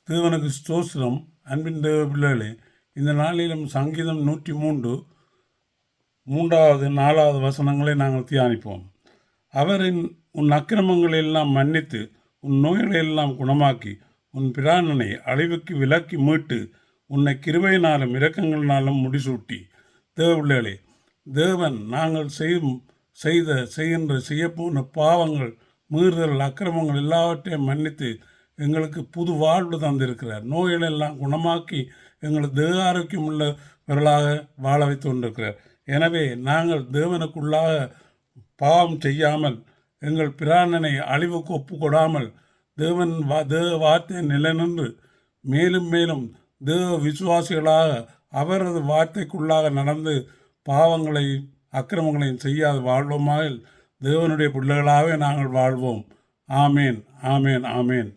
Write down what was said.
தேவனுக்கு ஸ்தோத்திரம். அன்பின் தேவ பிள்ளைகளே, இந்த நாளிலும் சங்கீதம் 103 3வது 4வது வசனங்களை நாங்கள் தியானிப்போம். அவரின் உன் அக்கிரமங்களை எல்லாம் மன்னித்து உன் நோய்களை எல்லாம் குணமாக்கி உன் பிராணனை அழிவுக்கு விலக்கி மீட்டு உன்னை கிருபையினாலும் இரக்கங்களினாலும் முடிசூட்டி. தேவ பிள்ளைகளே, தேவன் நாங்கள் செய்யப்போன பாவங்கள், மீறுதல், அக்கிரமங்கள் எல்லாவற்றையும் மன்னித்து எங்களுக்கு புது வாழ்வு தந்திருக்கிறார். நோய்களெல்லாம் குணமாக்கி எங்களுக்கு தேவ ஆரோக்கியம் உள்ளவர்களாக வாழ வைத்து கொண்டிருக்கிறார். எனவே நாங்கள் தேவனுக்குள்ளாக பாவம் செய்யாமல், எங்கள் பிராணனை அழிவுக்கு ஒப்பு கொடாமல், தேவ வார்த்தை நிலைநின்று மேலும் மேலும் தேவ விசுவாசிகளாக அவரது வார்த்தைக்குள்ளாக நடந்து பாவங்களையும் அக்கிரமங்களையும் செய்யாது வாழ்வோமாக தேவனுடைய பிள்ளைகளாகவே நாங்கள் வாழ்வோம். ஆமேன், ஆமேன், ஆமேன்.